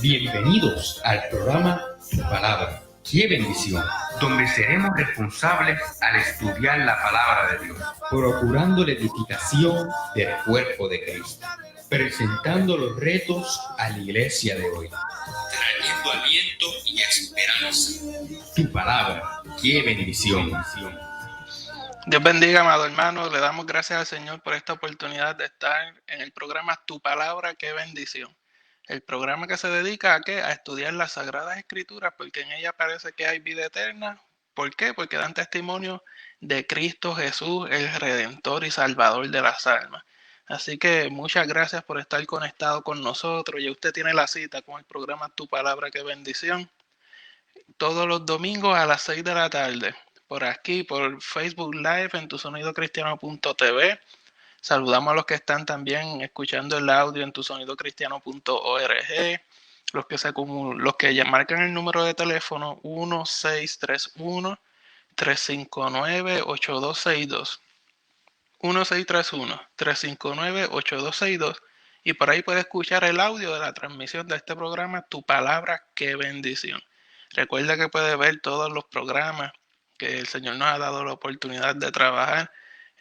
Bienvenidos al programa Tu Palabra. ¡Qué bendición! Donde seremos responsables al estudiar la palabra de Dios, Procurando la edificación del cuerpo de Cristo, presentando los retos a la iglesia de hoy, trayendo aliento y esperanza. Tu Palabra. ¡Qué bendición! Dios bendiga, amado hermano. Le damos gracias al Señor por esta oportunidad de estar en el programa Tu Palabra, qué bendición. El programa que se dedica a ¿qué? A estudiar las Sagradas Escrituras, porque en ella parece que hay vida eterna. ¿Por qué? Porque dan testimonio de Cristo Jesús, el Redentor y Salvador de las almas. Así que muchas gracias por estar conectado con nosotros. Ya usted tiene la cita con el programa Tu Palabra, qué bendición. Todos los domingos a las 6 de la tarde. Por aquí, por Facebook Live en tusonidocristiano.tv. Saludamos a los que están también escuchando el audio en tusonidocristiano.org. Los que ya marcan el número de teléfono 1631-359-8262. 1631-359-8262. Y por ahí puede escuchar el audio de la transmisión de este programa Tu Palabra, qué bendición. Recuerda que puede ver todos los programas que el Señor nos ha dado la oportunidad de trabajar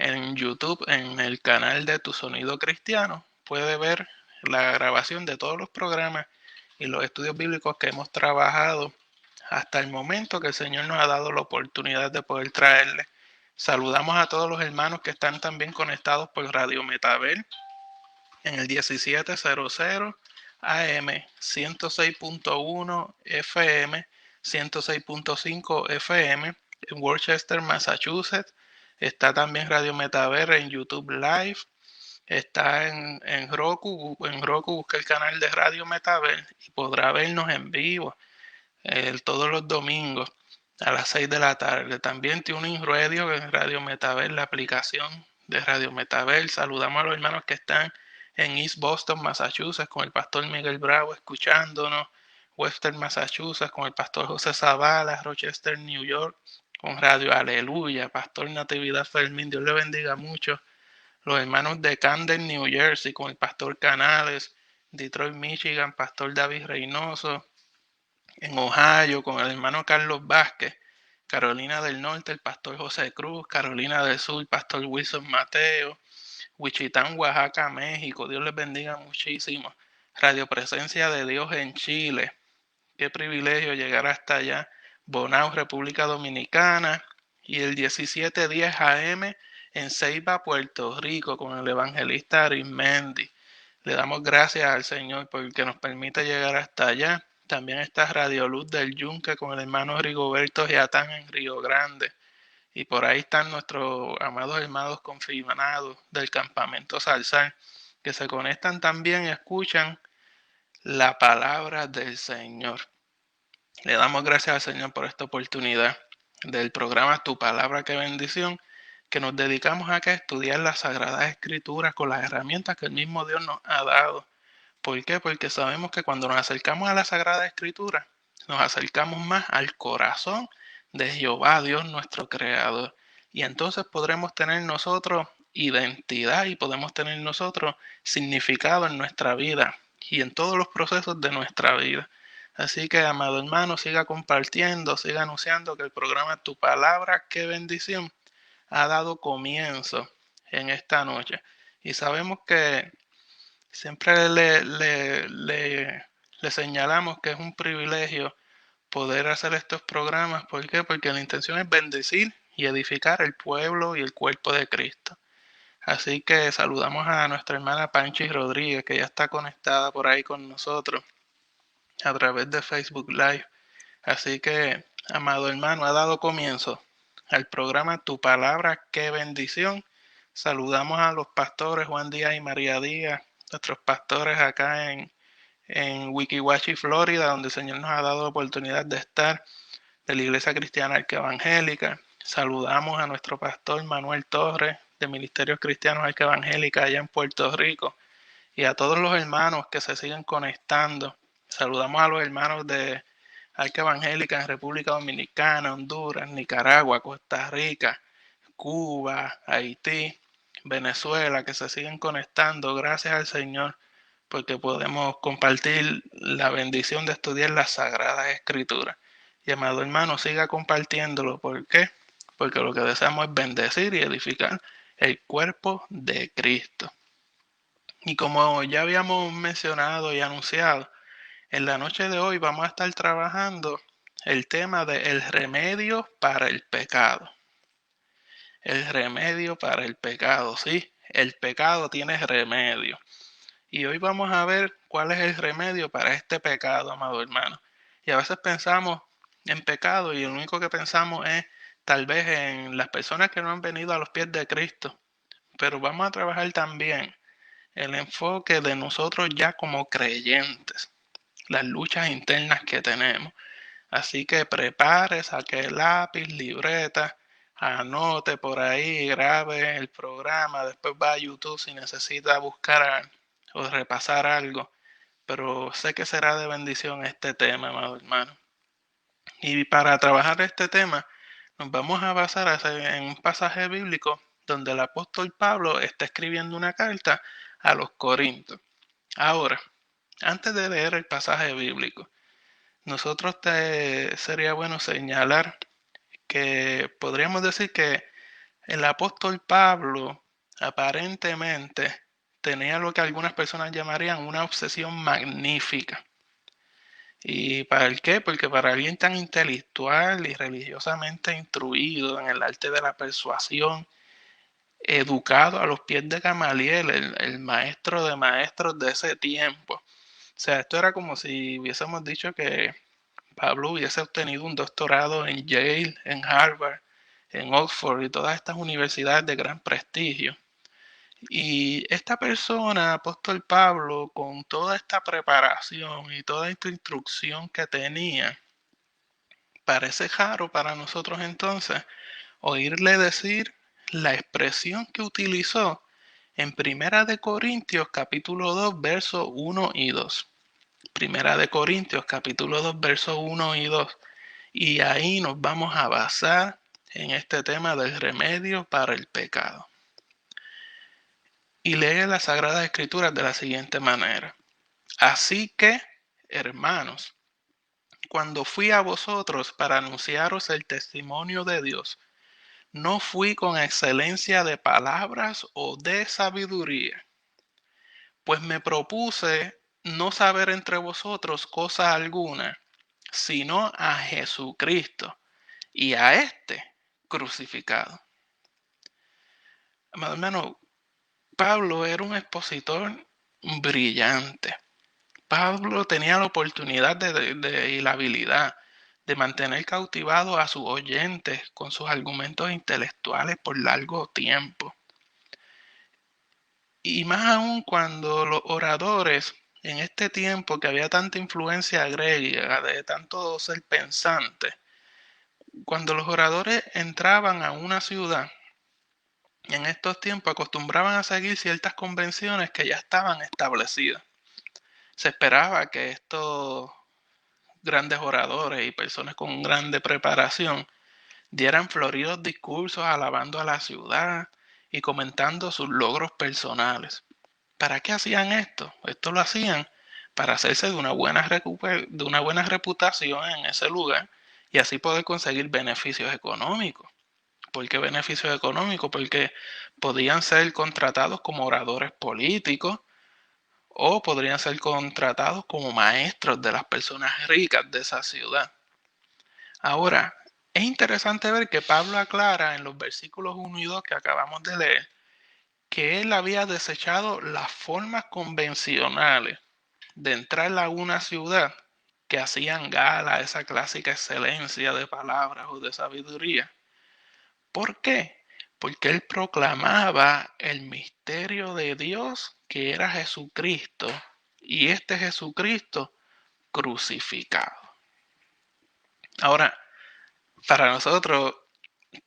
en YouTube, en el canal de Tu Sonido Cristiano. Puede ver la grabación de todos los programas y los estudios bíblicos que hemos trabajado hasta el momento que el Señor nos ha dado la oportunidad de poder traerle. Saludamos a todos los hermanos que están también conectados por Radio Metabel en el 1700 AM, 106.1 FM, 106.5 FM en Worcester, Massachusetts. Está también Radio Metaver en YouTube Live. Está en Roku. En Roku busca el canal de Radio Metaver y podrá vernos en vivo todos los domingos a las 6 de la tarde. También Tuning Radio en Radio Metaver, la aplicación de Radio Metaver. Saludamos a los hermanos que están en East Boston, Massachusetts, con el pastor Miguel Bravo escuchándonos. Western Massachusetts, con el pastor José Zavala. Rochester, New York, con Radio Aleluya. Pastor Natividad Fermín, Dios le bendiga mucho. Los hermanos de Camden, New Jersey, con el pastor Canales. Detroit, Michigan, pastor David Reynoso. En Ohio, con el hermano Carlos Vázquez. Carolina del Norte, el pastor José Cruz. Carolina del Sur, el pastor Wilson Mateo. Wichita, Oaxaca, México. Dios les bendiga muchísimo. Radio Presencia de Dios en Chile. Qué privilegio llegar hasta allá. Bonao, República Dominicana. Y el 1710 AM en Ceiba, Puerto Rico, con el evangelista Arismendi. Le damos gracias al Señor porque nos permite llegar hasta allá. También está Radio Luz del Yunque con el hermano Rigoberto Giatán en Río Grande. Y por ahí están nuestros amados hermanos confirmados del campamento Salsal, que se conectan también y escuchan la palabra del Señor. Le damos gracias al Señor por esta oportunidad del programa Tu Palabra, qué bendición, que nos dedicamos a estudiar las Sagradas Escrituras con las herramientas que el mismo Dios nos ha dado. ¿Por qué? Porque sabemos que cuando nos acercamos a la Sagrada Escritura, nos acercamos más al corazón de Jehová, Dios nuestro Creador. Y entonces podremos tener nosotros identidad y podemos tener nosotros significado en nuestra vida y en todos los procesos de nuestra vida. Así que, amado hermano, siga compartiendo, siga anunciando que el programa Tu Palabra, qué bendición, ha dado comienzo en esta noche. Y sabemos que siempre le señalamos que es un privilegio poder hacer estos programas. ¿Por qué? Porque la intención es bendecir y edificar el pueblo y el cuerpo de Cristo. Así que saludamos a nuestra hermana Panchi Rodríguez, que ya está conectada por ahí con nosotros a través de Facebook Live. Así que, amado hermano, ha dado comienzo al programa Tu Palabra, qué bendición. Saludamos a los pastores Juan Díaz y María Díaz, nuestros pastores acá en Wikiwachi, Florida, donde el Señor nos ha dado la oportunidad de estar, de la Iglesia Cristiana Arqueevangélica. Saludamos a nuestro pastor Manuel Torres, de Ministerios Cristianos Arqueevangélica allá en Puerto Rico, y a todos los hermanos que se siguen conectando. Saludamos a los hermanos de Arqueevangélica en República Dominicana, Honduras, Nicaragua, Costa Rica, Cuba, Haití, Venezuela, que se siguen conectando. Gracias al Señor porque podemos compartir la bendición de estudiar las Sagradas Escrituras. Y amado hermano, siga compartiéndolo. ¿Por qué? Porque lo que deseamos es bendecir y edificar el cuerpo de Cristo. Y como ya habíamos mencionado y anunciado, en la noche de hoy vamos a estar trabajando el tema del remedio para el pecado. El remedio para el pecado, sí, el pecado tiene remedio. Y hoy vamos a ver cuál es el remedio para este pecado, amado hermano. Y a veces pensamos en pecado y lo único que pensamos es tal vez en las personas que no han venido a los pies de Cristo. Pero vamos a trabajar también el enfoque de nosotros ya como creyentes, las luchas internas que tenemos. Así que prepare, saque lápiz, libreta, anote por ahí, grabe el programa, después va a YouTube si necesita buscar o repasar algo. Pero sé que será de bendición este tema, amado hermano. Y para trabajar este tema, nos vamos a basar en un pasaje bíblico donde el apóstol Pablo está escribiendo una carta a los Corintios. Ahora, antes de leer el pasaje bíblico, nosotros sería bueno señalar que podríamos decir que el apóstol Pablo aparentemente tenía lo que algunas personas llamarían una obsesión magnífica. ¿Y para el qué? Porque para alguien tan intelectual y religiosamente instruido en el arte de la persuasión, educado a los pies de Gamaliel, el maestro de maestros de ese tiempo. O sea, esto era como si hubiésemos dicho que Pablo hubiese obtenido un doctorado en Yale, en Harvard, en Oxford y todas estas universidades de gran prestigio. Y esta persona, apóstol Pablo, con toda esta preparación y toda esta instrucción que tenía, parece raro para nosotros entonces oírle decir la expresión que utilizó en Primera de Corintios capítulo 2, versos 1 y 2. Primera de Corintios capítulo 2, versos 1 y 2. Y ahí nos vamos a basar en este tema del remedio para el pecado. Y lee las Sagradas Escrituras de la siguiente manera. Así que, hermanos, cuando fui a vosotros para anunciaros el testimonio de Dios, no fui con excelencia de palabras o de sabiduría, pues me propuse no saber entre vosotros cosa alguna, sino a Jesucristo y a este crucificado. Hermano, Pablo era un expositor brillante. Pablo tenía la oportunidad y la habilidad de mantener cautivados a sus oyentes con sus argumentos intelectuales por largo tiempo. Y más aún cuando los oradores, en este tiempo que había tanta influencia griega, de tanto ser pensante, cuando los oradores entraban a una ciudad, en estos tiempos acostumbraban a seguir ciertas convenciones que ya estaban establecidas. Se esperaba que estos grandes oradores y personas con grande preparación dieran floridos discursos alabando a la ciudad y comentando sus logros personales. ¿Para qué hacían esto? Esto lo hacían para hacerse de una buena reputación en ese lugar y así poder conseguir beneficios económicos. ¿Por qué beneficios económicos? Porque podían ser contratados como oradores políticos o podrían ser contratados como maestros de las personas ricas de esa ciudad. Ahora, es interesante ver que Pablo aclara en los versículos 1 y 2 que acabamos de leer que él había desechado las formas convencionales de entrar a una ciudad que hacían gala a esa clásica excelencia de palabras o de sabiduría. ¿Por qué? Porque él proclamaba el misterio de Dios que era Jesucristo y este Jesucristo crucificado. Ahora, para nosotros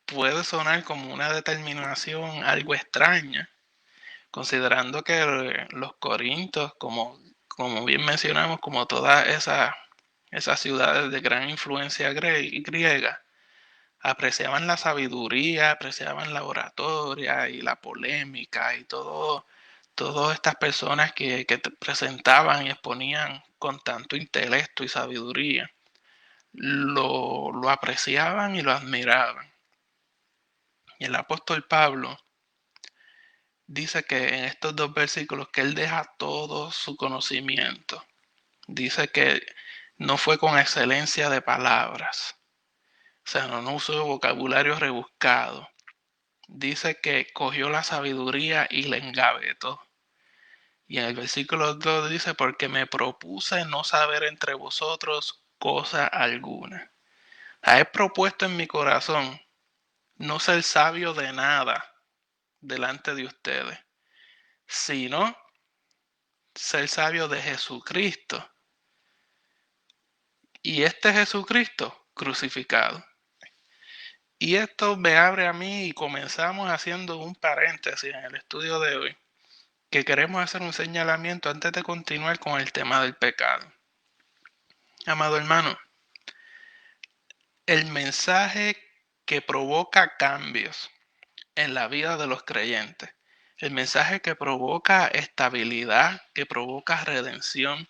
puede sonar como una determinación algo extraña, considerando que los corintios, como bien mencionamos, como todas esas ciudades de gran influencia griega, apreciaban la sabiduría, apreciaban la oratoria y la polémica y todo todas estas personas que te presentaban y exponían con tanto intelecto y sabiduría, lo apreciaban y lo admiraban. Y el apóstol Pablo dice que en estos dos versículos que él deja todo su conocimiento. Dice que no fue con excelencia de palabras, o sea, no usó vocabulario rebuscado. Dice que cogió la sabiduría y la engavetó. Y en el versículo 2 dice, porque me propuse no saber entre vosotros cosa alguna. He propuesto en mi corazón no ser sabio de nada delante de ustedes, sino ser sabio de Jesucristo. Y este Jesucristo crucificado. Y esto me abre a mí y comenzamos haciendo un paréntesis en el estudio de hoy, que queremos hacer un señalamiento antes de continuar con el tema del pecado. Amado hermano, el mensaje que provoca cambios en la vida de los creyentes, el mensaje que provoca estabilidad, que provoca redención,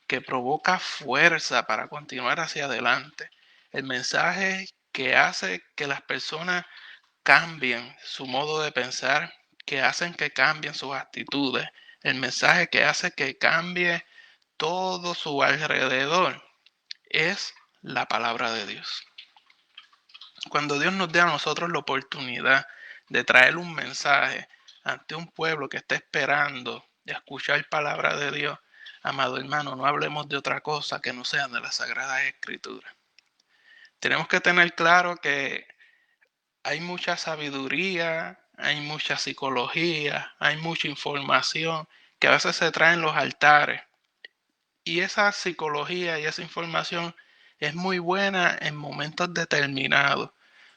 que provoca fuerza para continuar hacia adelante, el mensaje que hace que las personas cambien su modo de pensar, que hacen que cambien sus actitudes, el mensaje que hace que cambie todo su alrededor, es la palabra de Dios. Cuando Dios nos dé a nosotros la oportunidad de traer un mensaje ante un pueblo que está esperando escuchar palabra de Dios, amado hermano, no hablemos de otra cosa que no sea de las Sagradas Escrituras. Tenemos que tener claro que hay mucha sabiduría, hay mucha psicología, hay mucha información que a veces se trae en los altares. Y esa psicología y esa información es muy buena en momentos determinados.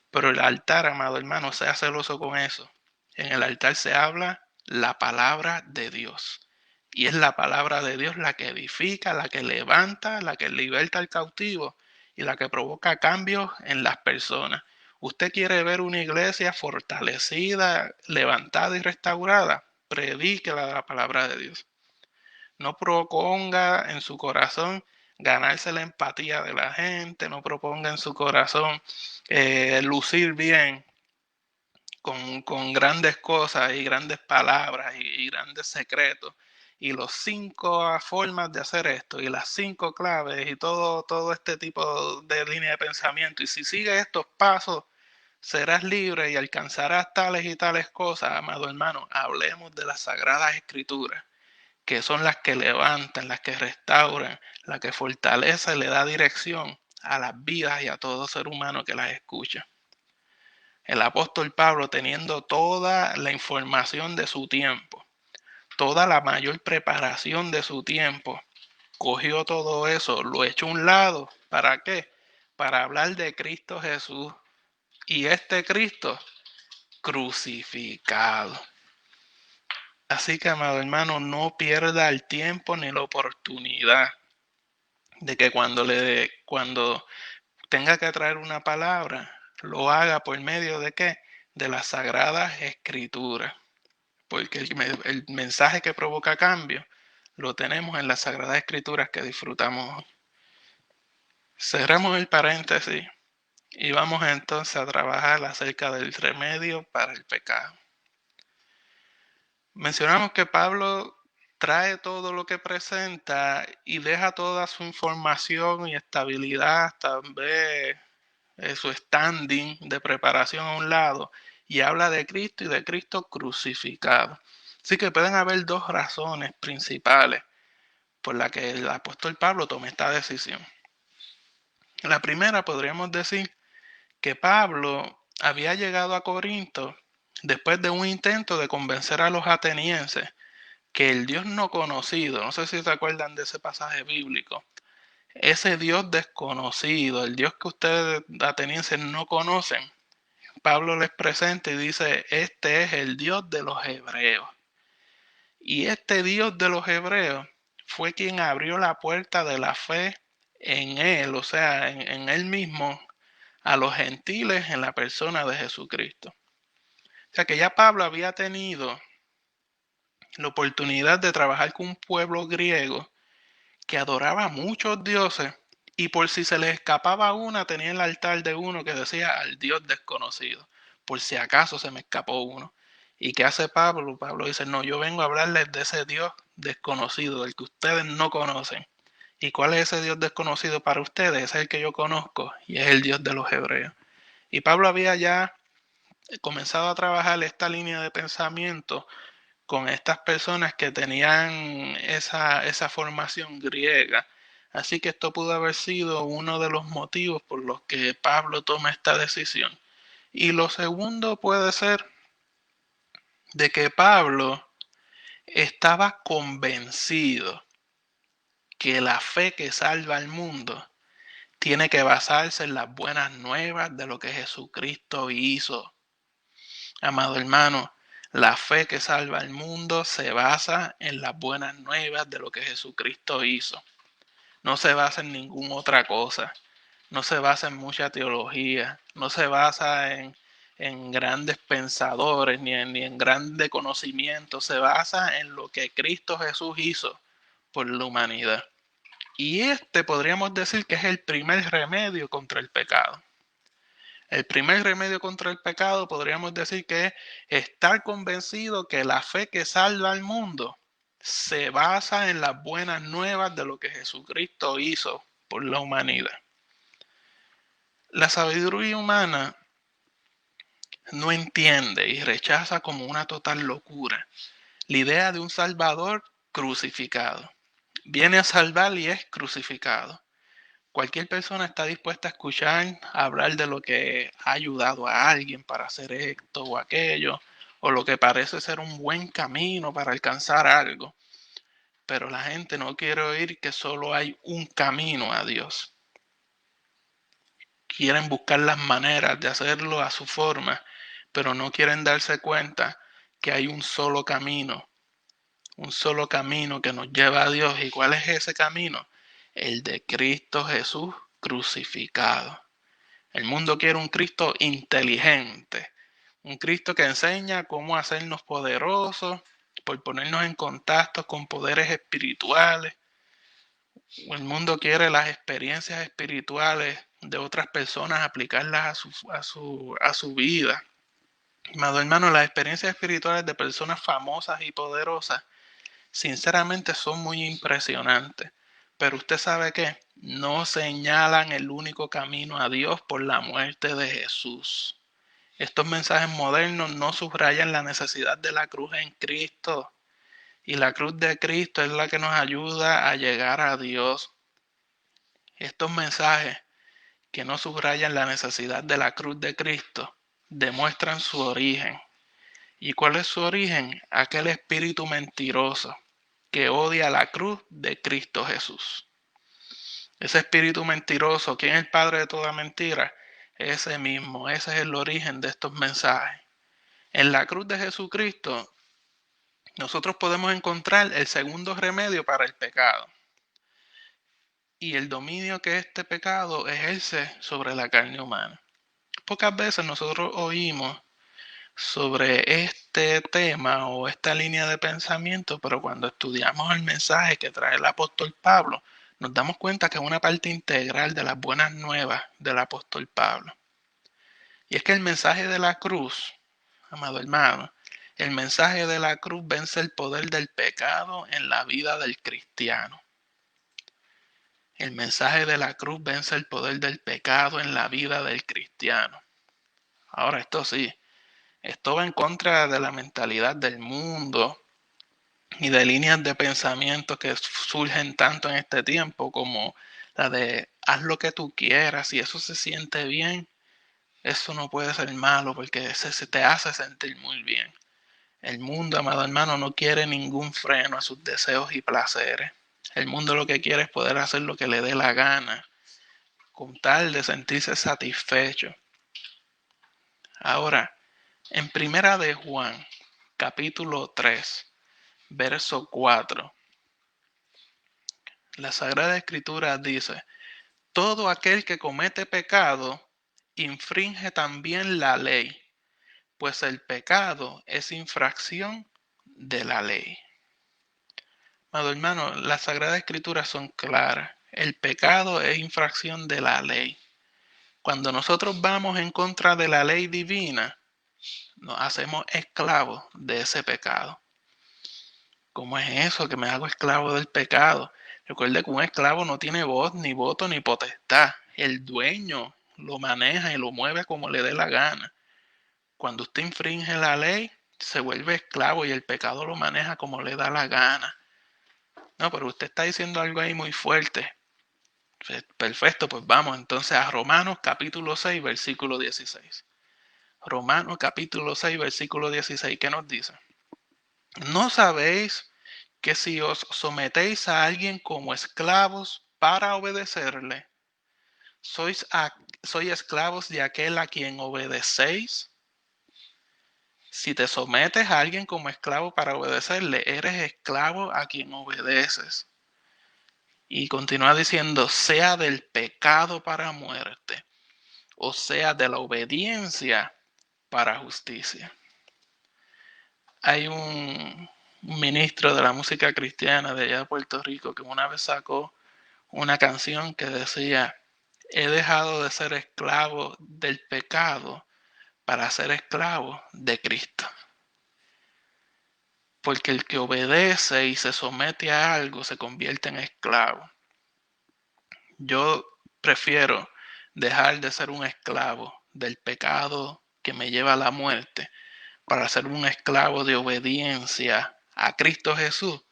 Pero el altar, amado hermano, sea celoso con eso. En el altar se habla la palabra de Dios. Y es la palabra de Dios la que edifica, la que levanta, la que liberta al cautivo y la que provoca cambios en las personas. ¿Usted quiere ver una iglesia fortalecida, levantada y restaurada? Predique la palabra de Dios. No proponga en su corazón ganarse la empatía de la gente, no proponga en su corazón lucir bien con grandes cosas y grandes palabras y grandes secretos. Y los 5 formas de hacer esto y las 5 claves y todo este tipo de línea de pensamiento. Y si sigues estos pasos, serás libre y alcanzarás tales y tales cosas, amado hermano. Hablemos de las Sagradas Escrituras, que son las que levantan, las que restauran, las que fortalecen, le da dirección a las vidas y a todo ser humano que las escucha. El apóstol Pablo, teniendo toda la información de su tiempo, toda la mayor preparación de su tiempo, cogió todo eso, lo echó a un lado. ¿Para qué? Para hablar de Cristo Jesús. Y este Cristo crucificado. Así que, amado hermano, no pierda el tiempo ni la oportunidad de que cuando tenga que traer una palabra, lo haga por medio de ¿qué? De las Sagradas Escrituras. Porque el mensaje que provoca cambio lo tenemos en las Sagradas Escrituras que disfrutamos. Cerramos el paréntesis y vamos entonces a trabajar acerca del remedio para el pecado. Mencionamos que Pablo trae todo lo que presenta y deja toda su información y estabilidad, también su standing de preparación a un lado, y habla de Cristo y de Cristo crucificado. Así que pueden haber 2 razones principales por las que el apóstol Pablo toma esta decisión. La primera, podríamos decir que Pablo había llegado a Corinto después de un intento de convencer a los atenienses que el Dios no conocido, no sé si se acuerdan de ese pasaje bíblico, ese Dios desconocido, el Dios que ustedes atenienses no conocen, Pablo les presenta y dice, este es el Dios de los hebreos. Y este Dios de los hebreos fue quien abrió la puerta de la fe en él, o sea, en él mismo, a los gentiles en la persona de Jesucristo. O sea que ya Pablo había tenido la oportunidad de trabajar con un pueblo griego que adoraba a muchos dioses y por si se les escapaba una, tenía el altar de uno que decía al Dios desconocido, por si acaso se me escapó uno. ¿Y qué hace Pablo? Pablo dice, no, yo vengo a hablarles de ese Dios desconocido, del que ustedes no conocen. ¿Y cuál es ese Dios desconocido para ustedes? Es el que yo conozco y es el Dios de los hebreos. Y Pablo había ya comenzado a trabajar esta línea de pensamiento con estas personas que tenían esa formación griega. Así que esto pudo haber sido uno de los motivos por los que Pablo toma esta decisión. Y lo segundo puede ser de que Pablo estaba convencido que la fe que salva al mundo tiene que basarse en las buenas nuevas de lo que Jesucristo hizo. Amado hermano, la fe que salva al mundo se basa en las buenas nuevas de lo que Jesucristo hizo. No se basa en ninguna otra cosa. No se basa en mucha teología. No se basa en grandes pensadores ni en grande conocimiento. Se basa en lo que Cristo Jesús hizo por la humanidad. Y este podríamos decir que es el primer remedio contra el pecado. El primer remedio contra el pecado podríamos decir que es estar convencido que la fe que salva al mundo se basa en las buenas nuevas de lo que Jesucristo hizo por la humanidad. La sabiduría humana no entiende y rechaza como una total locura la idea de un Salvador crucificado. Viene a salvar y es crucificado. Cualquier persona está dispuesta a escuchar, a hablar de lo que ha ayudado a alguien para hacer esto o aquello, o lo que parece ser un buen camino para alcanzar algo. Pero la gente no quiere oír que solo hay un camino a Dios. Quieren buscar las maneras de hacerlo a su forma, pero no quieren darse cuenta que hay un solo camino que nos lleva a Dios. ¿Y cuál es ese camino? El de Cristo Jesús crucificado. El mundo quiere un Cristo inteligente, un Cristo que enseña cómo hacernos poderosos, por ponernos en contacto con poderes espirituales. El mundo quiere las experiencias espirituales de otras personas, aplicarlas a su vida. Amado hermano, las experiencias espirituales de personas famosas y poderosas, sinceramente son muy impresionantes. Pero usted sabe que no señalan el único camino a Dios por la muerte de Jesús. Estos mensajes modernos no subrayan la necesidad de la cruz en Cristo. Y la cruz de Cristo es la que nos ayuda a llegar a Dios. Estos mensajes que no subrayan la necesidad de la cruz de Cristo demuestran su origen. ¿Y cuál es su origen? Aquel espíritu mentiroso que odia la cruz de Cristo Jesús. Ese espíritu mentiroso, ¿quién es el padre de toda mentira? Ese mismo, ese es el origen de estos mensajes. En la cruz de Jesucristo, nosotros podemos encontrar el segundo remedio para el pecado y el dominio que este pecado ejerce sobre la carne humana. Pocas veces nosotros oímos sobre este tema o esta línea de pensamiento, pero cuando estudiamos el mensaje que trae el apóstol Pablo, nos damos cuenta que es una parte integral de las buenas nuevas del apóstol Pablo. Y es que el mensaje de la cruz, amado hermano, el mensaje de la cruz vence el poder del pecado en la vida del cristiano. El mensaje de la cruz vence el poder del pecado en la vida del cristiano. Ahora, esto sí, esto va en contra de la mentalidad del mundo y de líneas de pensamiento que surgen tanto en este tiempo como la de haz lo que tú quieras, si eso se siente bien, eso no puede ser malo porque se te hace sentir muy bien. El mundo, amado hermano, no quiere ningún freno a sus deseos y placeres. El mundo lo que quiere es poder hacer lo que le dé la gana, con tal de sentirse satisfecho. Ahora, en Primera de Juan, capítulo 3, verso 4, la Sagrada Escritura dice, todo aquel que comete pecado infringe también la ley, pues el pecado es infracción de la ley. Amado hermano, las Sagradas Escrituras son claras. El pecado es infracción de la ley. Cuando nosotros vamos en contra de la ley divina, nos hacemos esclavos de ese pecado. ¿Cómo es eso que me hago esclavo del pecado? Recuerde que un esclavo no tiene voz, ni voto, ni potestad. El dueño lo maneja y lo mueve como le dé la gana. Cuando usted infringe la ley, se vuelve esclavo y el pecado lo maneja como le da la gana. No, pero usted está diciendo algo ahí muy fuerte. Perfecto, pues vamos entonces a Romanos capítulo 6, versículo 16. Romanos capítulo 6, versículo 16, ¿qué nos dice? ¿No sabéis que si os sometéis a alguien como esclavos para obedecerle, sois esclavos de aquel a quien obedecéis? Si te sometes a alguien como esclavo para obedecerle, eres esclavo a quien obedeces. Y continúa diciendo, sea del pecado para muerte, o sea de la obediencia para justicia. Hay un ministro de la música cristiana de allá de Puerto Rico que una vez sacó una canción que decía, he dejado de ser esclavo del pecado para ser esclavo de Cristo. Porque el que obedece y se somete a algo se convierte en esclavo. Yo prefiero dejar de ser un esclavo del pecado que me lleva a la muerte para ser un esclavo de obediencia a Cristo Jesús.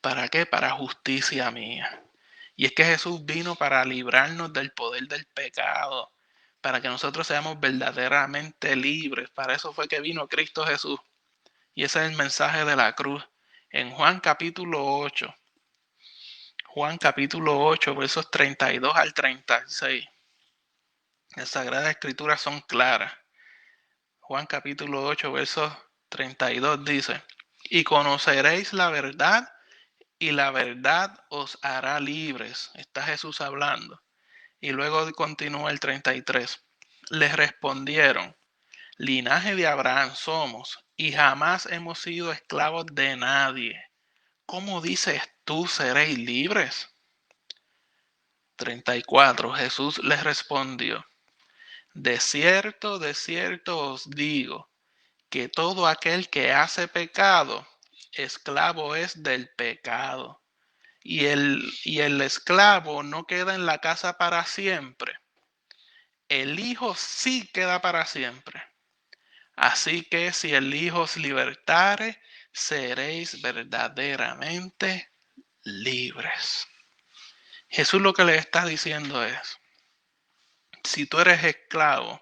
¿Para qué? Para justicia mía. Y es que Jesús vino para librarnos del poder del pecado, para que nosotros seamos verdaderamente libres. Para eso fue que vino Cristo Jesús. Y ese es el mensaje de la cruz. En Juan capítulo 8, versos 32 al 36. Las Sagradas Escrituras son claras. Juan capítulo 8, versos 32 dice, y conoceréis la verdad, y la verdad os hará libres. Está Jesús hablando. Y luego continúa el 33. Les respondieron, linaje de Abraham somos, y jamás hemos sido esclavos de nadie. ¿Cómo dices tú seréis libres? 34. Jesús les respondió, de cierto os digo, que todo aquel que hace pecado, esclavo es del pecado. Y el esclavo no queda en la casa para siempre. El Hijo sí queda para siempre. Así que si el Hijo os libertare, seréis verdaderamente libres. Jesús lo que le está diciendo es, si tú eres esclavo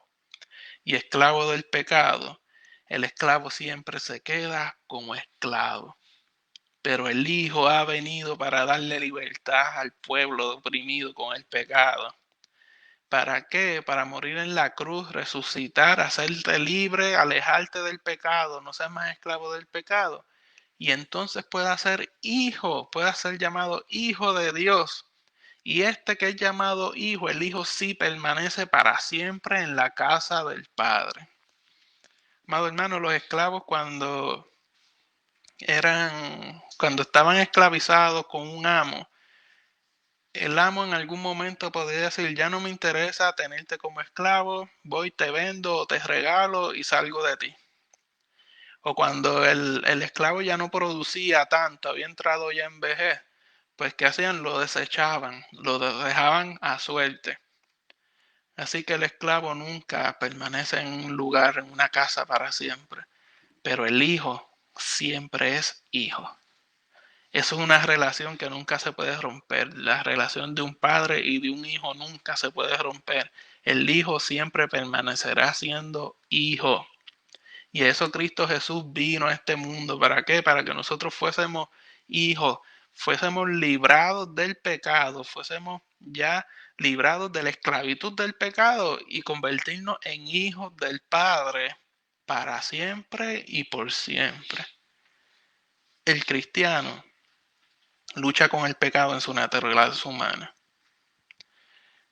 y esclavo del pecado, el esclavo siempre se queda como esclavo. Pero el Hijo ha venido para darle libertad al pueblo oprimido con el pecado. ¿Para qué? Para morir en la cruz, resucitar, hacerte libre, alejarte del pecado, no seas más esclavo del pecado. Y entonces pueda ser hijo, pueda ser llamado hijo de Dios. Y este que es llamado hijo, el hijo sí permanece para siempre en la casa del Padre. Amado hermano, los esclavos cuando estaban esclavizados con un amo, el amo en algún momento podría decir, ya no me interesa tenerte como esclavo, voy, te vendo o te regalo y salgo de ti. O cuando el esclavo ya no producía tanto, había entrado ya en vejez, pues ¿qué hacían? Lo desechaban, lo dejaban a suerte. Así que el esclavo nunca permanece en un lugar, en una casa para siempre. Pero el hijo siempre es hijo. Eso es una relación que nunca se puede romper. La relación de un padre y de un hijo nunca se puede romper. El hijo siempre permanecerá siendo hijo. Y eso Cristo Jesús vino a este mundo. ¿Para qué? Para que nosotros fuésemos hijos, fuésemos librados del pecado, fuésemos ya librados de la esclavitud del pecado y convertirnos en hijos del Padre para siempre y por siempre. El cristiano lucha con el pecado en su naturaleza humana.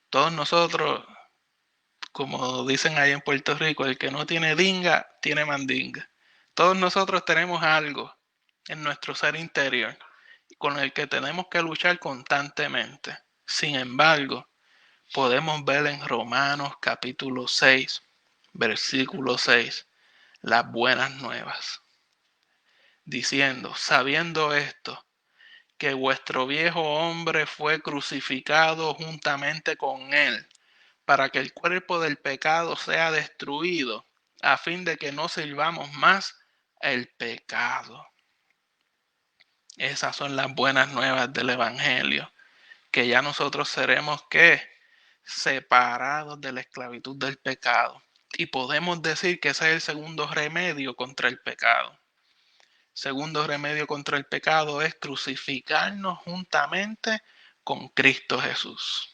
Todos nosotros, como dicen ahí en Puerto Rico, el que no tiene dinga, tiene mandinga. Todos nosotros tenemos algo en nuestro ser interior con el que tenemos que luchar constantemente. Sin embargo, podemos ver en Romanos capítulo 6, versículo 6, las buenas nuevas, diciendo, sabiendo esto, que vuestro viejo hombre fue crucificado juntamente con él, para que el cuerpo del pecado sea destruido, a fin de que no sirvamos más el pecado. Esas son las buenas nuevas del Evangelio, que ya nosotros seremos ¿qué? Separados de la esclavitud del pecado. Y podemos decir que ese es el segundo remedio contra el pecado. Segundo remedio contra el pecado es crucificarnos juntamente con Cristo Jesús.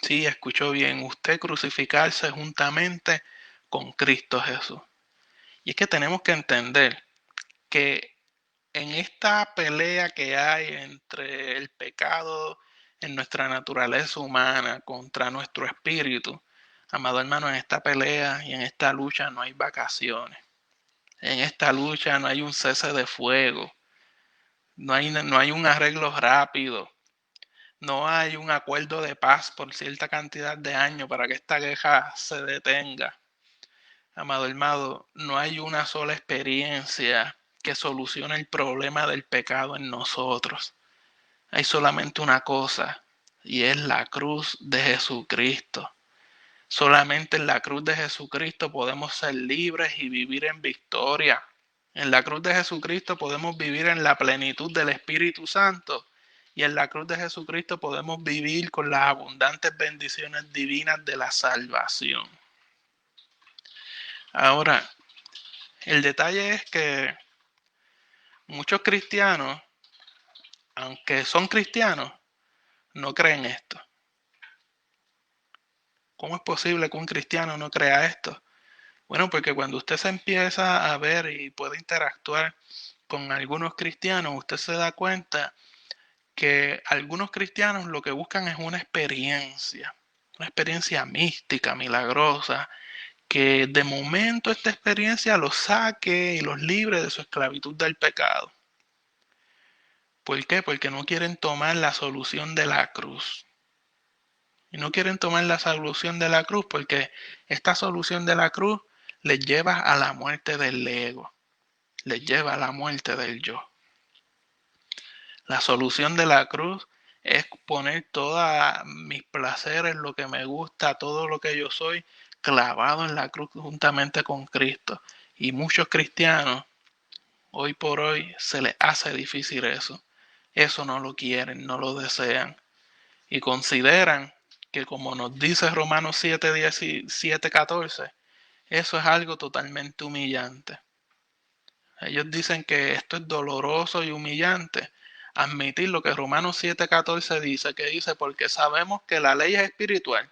Sí, escuchó bien, usted crucificarse juntamente con Cristo Jesús. Y es que tenemos que entender que en esta pelea que hay entre el pecado en nuestra naturaleza humana contra nuestro espíritu, amado hermano, en esta pelea y en esta lucha no hay vacaciones. En esta lucha no hay un cese de fuego. No hay un arreglo rápido. No hay un acuerdo de paz por cierta cantidad de años para que esta guerra se detenga. Amado hermano, no hay una sola experiencia que solucione el problema del pecado en nosotros. Hay solamente una cosa, y es la cruz de Jesucristo. Solamente en la cruz de Jesucristo podemos ser libres y vivir en victoria. En la cruz de Jesucristo podemos vivir en la plenitud del Espíritu Santo. Y en la cruz de Jesucristo podemos vivir con las abundantes bendiciones divinas de la salvación. Ahora, el detalle es que muchos cristianos, aunque son cristianos, no creen esto. ¿Cómo es posible que un cristiano no crea esto? Bueno, porque cuando usted se empieza a ver y puede interactuar con algunos cristianos, usted se da cuenta que algunos cristianos lo que buscan es una experiencia mística, milagrosa, que de momento esta experiencia los saque y los libre de su esclavitud del pecado. ¿Por qué? Porque no quieren tomar la solución de la cruz. Y no quieren tomar la solución de la cruz porque esta solución de la cruz les lleva a la muerte del ego, les lleva a la muerte del yo. La solución de la cruz es poner todos mis placeres, lo que me gusta, todo lo que yo soy, clavado en la cruz juntamente con Cristo. Y muchos cristianos, hoy por hoy, se les hace difícil eso. Eso no lo quieren, no lo desean. Y consideran que, como nos dice Romanos 7:14, eso es algo totalmente humillante. Ellos dicen que esto es doloroso y humillante. Admitir lo que Romanos 7:14 dice, que dice, porque sabemos que la ley es espiritual.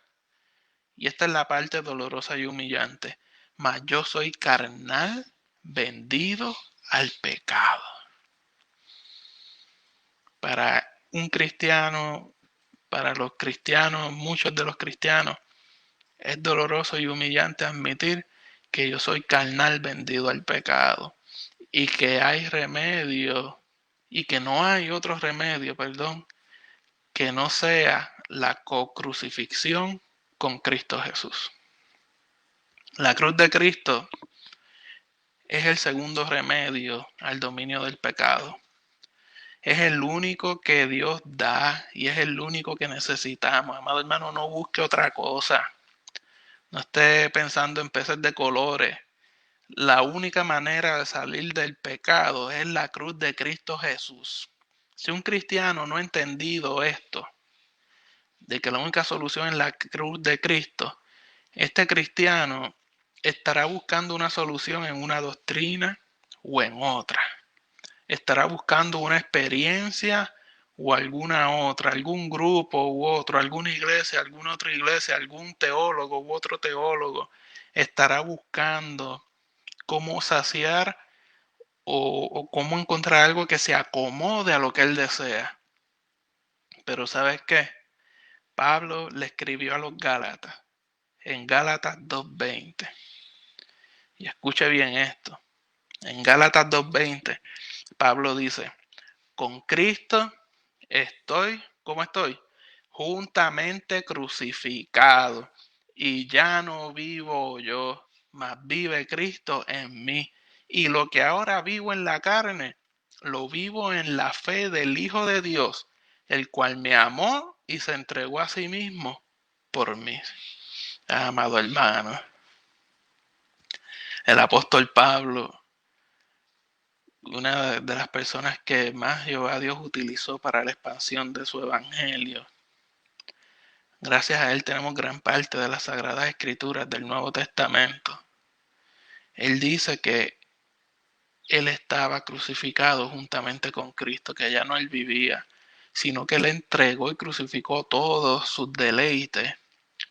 Y esta es la parte dolorosa y humillante. Mas yo soy carnal, vendido al pecado. Para un cristiano, para los cristianos, muchos de los cristianos, es doloroso y humillante admitir que yo soy carnal, vendido al pecado. Y que hay remedio, y que no hay otro remedio, que no sea la co-crucifixión con Cristo Jesús. La cruz de Cristo es el segundo remedio al dominio del pecado. Es el único que Dios da y es el único que necesitamos. Amado hermano, no busque otra cosa. No esté pensando en peces de colores. La única manera de salir del pecado es la cruz de Cristo Jesús. Si un cristiano no ha entendido esto, de que la única solución es la cruz de Cristo, este cristiano estará buscando una solución en una doctrina o en otra. Estará buscando una experiencia o alguna otra, algún grupo u otro, alguna iglesia, alguna otra iglesia, algún teólogo u otro teólogo. Estará buscando cómo saciar o cómo encontrar algo que se acomode a lo que él desea. Pero ¿sabes qué? Pablo le escribió a los Gálatas en Gálatas 2:20. Y escuche bien esto. En Gálatas 2:20, Pablo dice, Con Cristo estoy, ¿cómo estoy? Juntamente crucificado. Y ya no vivo yo, mas vive Cristo en mí. Y lo que ahora vivo en la carne, lo vivo en la fe del Hijo de Dios, el cual me amó y se entregó a sí mismo por mí. Amado hermano, el apóstol Pablo, una de las personas que más Jehová Dios utilizó para la expansión de su evangelio. Gracias a él tenemos gran parte de las Sagradas Escrituras del Nuevo Testamento. Él dice que él estaba crucificado juntamente con Cristo, que ya no él vivía, sino que él entregó y crucificó todos sus deleites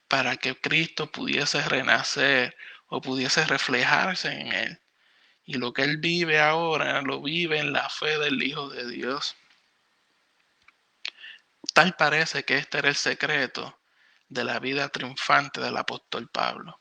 para que Cristo pudiese renacer o pudiese reflejarse en él. Y lo que él vive ahora, lo vive en la fe del Hijo de Dios. Tal parece que este era el secreto de la vida triunfante del apóstol Pablo.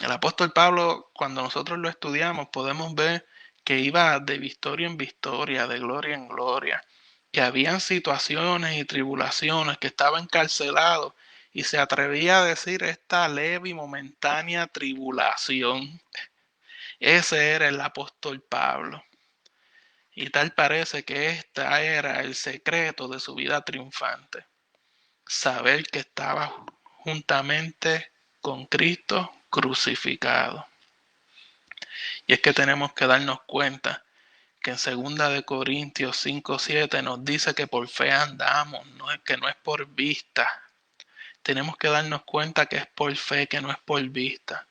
El apóstol Pablo, cuando nosotros lo estudiamos, podemos ver que iba de victoria en victoria, de gloria en gloria, que habían situaciones y tribulaciones, que estaba encarcelado y se atrevía a decir esta leve y momentánea tribulación. Ese era el apóstol Pablo. Y tal parece que este era el secreto de su vida triunfante. Saber que estaba juntamente con Cristo crucificado. Y es que tenemos que darnos cuenta que en 2 Corintios 5:7 nos dice que por fe andamos, que no es por vista. Tenemos que darnos cuenta que es por fe, que no es por vista.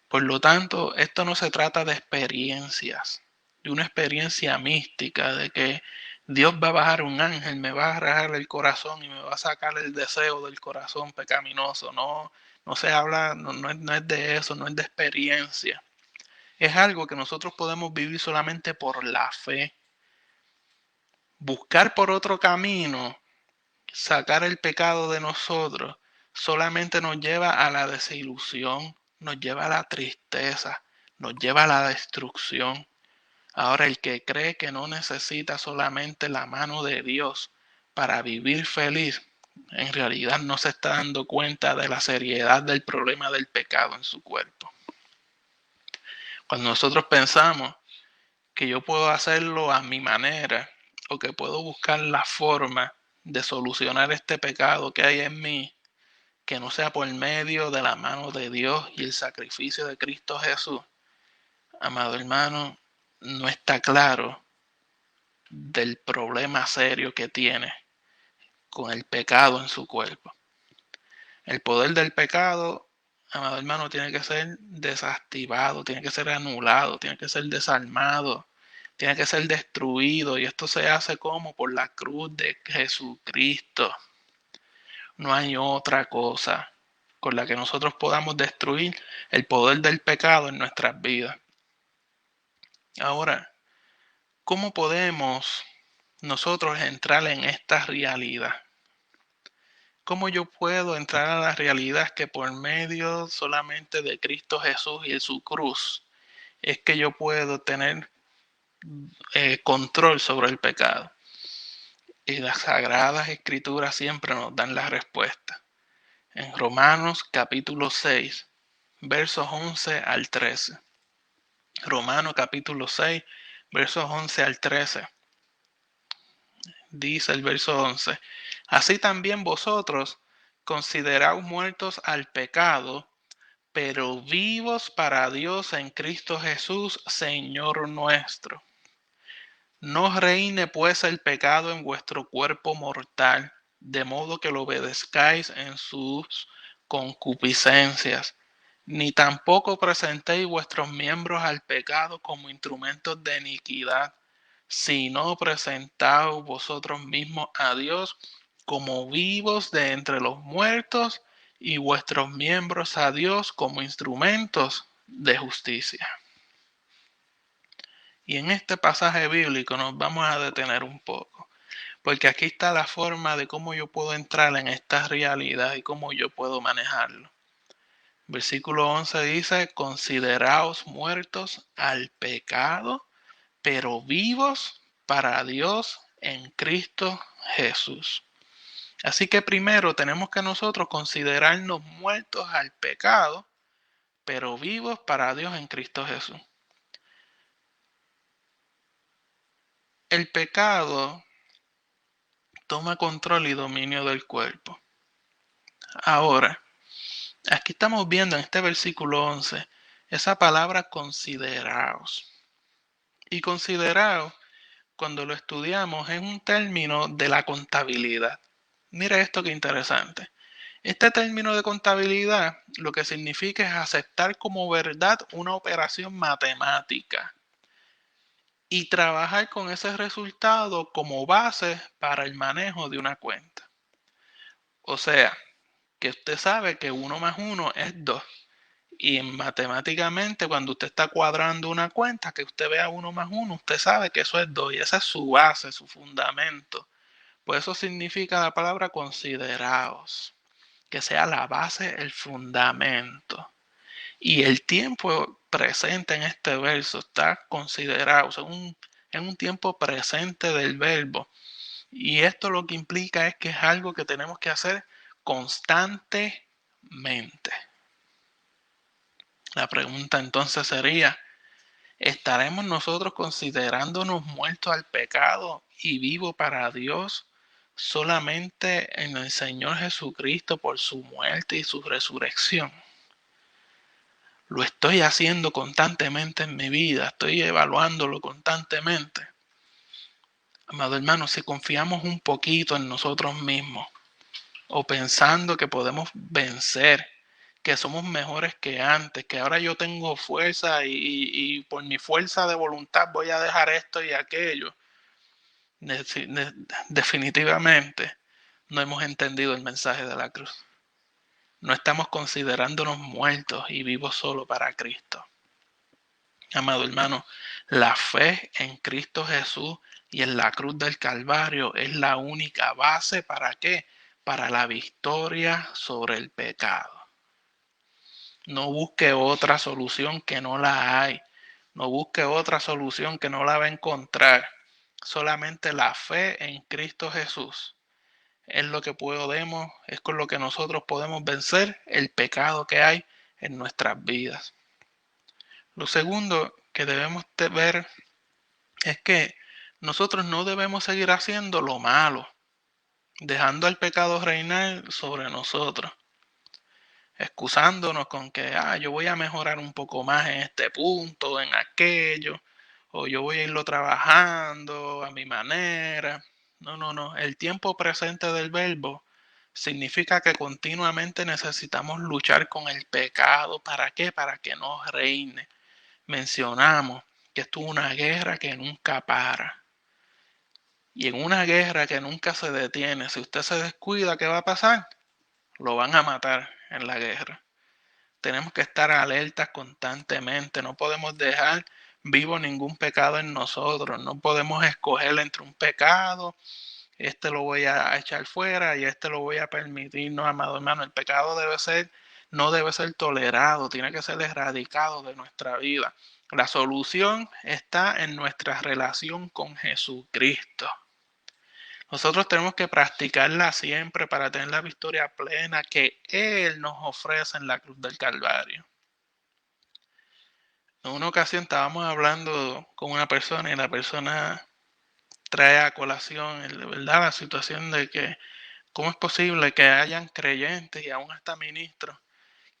Por lo tanto, esto no se trata de experiencias, de una experiencia mística, de que Dios va a bajar un ángel, me va a rajar el corazón y me va a sacar el deseo del corazón pecaminoso. No, no se habla, no es de eso, no es de experiencia. Es algo que nosotros podemos vivir solamente por la fe. Buscar por otro camino, sacar el pecado de nosotros, solamente nos lleva a la desilusión, nos lleva a la tristeza, nos lleva a la destrucción. Ahora, el que cree que no necesita solamente la mano de Dios para vivir feliz, en realidad no se está dando cuenta de la seriedad del problema del pecado en su cuerpo. Cuando nosotros pensamos que yo puedo hacerlo a mi manera o que puedo buscar la forma de solucionar este pecado que hay en mí, que no sea por medio de la mano de Dios y el sacrificio de Cristo Jesús, amado hermano, no está claro del problema serio que tiene con el pecado en su cuerpo. El poder del pecado, amado hermano, tiene que ser desactivado, tiene que ser anulado, tiene que ser desarmado, tiene que ser destruido, y esto se hace como por la cruz de Jesucristo. No hay otra cosa con la que nosotros podamos destruir el poder del pecado en nuestras vidas. Ahora, ¿cómo podemos nosotros entrar en esta realidad? ¿Cómo yo puedo entrar a la realidad que por medio solamente de Cristo Jesús y de su cruz es que yo puedo tener control sobre el pecado? Y las Sagradas Escrituras siempre nos dan la respuesta. En Romanos capítulo 6, versos 11 al 13. Romanos capítulo 6, versos 11 al 13. Dice el verso 11. Así también vosotros consideraos muertos al pecado, pero vivos para Dios en Cristo Jesús, Señor nuestro. No reine pues el pecado en vuestro cuerpo mortal, de modo que lo obedezcáis en sus concupiscencias, ni tampoco presentéis vuestros miembros al pecado como instrumentos de iniquidad, sino presentaos vosotros mismos a Dios como vivos de entre los muertos y vuestros miembros a Dios como instrumentos de justicia. Y en este pasaje bíblico nos vamos a detener un poco, porque aquí está la forma de cómo yo puedo entrar en esta realidad y cómo yo puedo manejarlo. Versículo 11 dice, consideraos muertos al pecado, pero vivos para Dios en Cristo Jesús. Así que primero tenemos que nosotros considerarnos muertos al pecado, pero vivos para Dios en Cristo Jesús. El pecado toma control y dominio del cuerpo. Ahora, aquí estamos viendo en este versículo 11 esa palabra consideraos. Y consideraos, cuando lo estudiamos, es un término de la contabilidad. Mira esto que interesante. Este término de contabilidad lo que significa es aceptar como verdad una operación matemática y trabajar con ese resultado como base para el manejo de una cuenta. O sea, que usted sabe que 1 más 1 es 2. Y matemáticamente, cuando usted está cuadrando una cuenta, que usted vea 1 más 1, usted sabe que eso es 2 y esa es su base, su fundamento. Pues eso significa la palabra consideraos, que sea la base, el fundamento. Y el tiempo presente en este verso está considerado, o sea, en un tiempo presente del verbo. Y esto lo que implica es que es algo que tenemos que hacer constantemente. La pregunta entonces sería, ¿estaremos nosotros considerándonos muertos al pecado y vivos para Dios solamente en el Señor Jesucristo por su muerte y su resurrección? Lo estoy haciendo constantemente en mi vida, estoy evaluándolo constantemente. Amado hermano, si confiamos un poquito en nosotros mismos o pensando que podemos vencer, que somos mejores que antes, que ahora yo tengo fuerza y por mi fuerza de voluntad voy a dejar esto y aquello, definitivamente no hemos entendido el mensaje de la cruz. No estamos considerándonos muertos y vivos solo para Cristo. Amado hermano, la fe en Cristo Jesús y en la cruz del Calvario es la única base ¿para qué? Para la victoria sobre el pecado. No busque otra solución que no la hay. No busque otra solución que no la va a encontrar. Solamente la fe en Cristo Jesús es lo que podemos, es con lo que nosotros podemos vencer el pecado que hay en nuestras vidas. Lo segundo que debemos ver es que nosotros no debemos seguir haciendo lo malo, dejando al pecado reinar sobre nosotros, excusándonos con que yo voy a mejorar un poco más en este punto, en aquello, o yo voy a irlo trabajando a mi manera. No. El tiempo presente del verbo significa que continuamente necesitamos luchar con el pecado. ¿Para qué? Para que no reine. Mencionamos que esto es una guerra que nunca para. Y en una guerra que nunca se detiene, si usted se descuida, ¿qué va a pasar? Lo van a matar en la guerra. Tenemos que estar alertas constantemente. No podemos dejar vivo ningún pecado en nosotros. No podemos escoger entre un pecado. Este lo voy a echar fuera y este lo voy a permitir. No, amado hermano, el pecado no debe ser tolerado. Tiene que ser erradicado de nuestra vida. La solución está en nuestra relación con Jesucristo. Nosotros tenemos que practicarla siempre para tener la victoria plena que Él nos ofrece en la cruz del Calvario. En una ocasión estábamos hablando con una persona y la persona trae a colación, de verdad, la situación de que cómo es posible que hayan creyentes y aún hasta ministros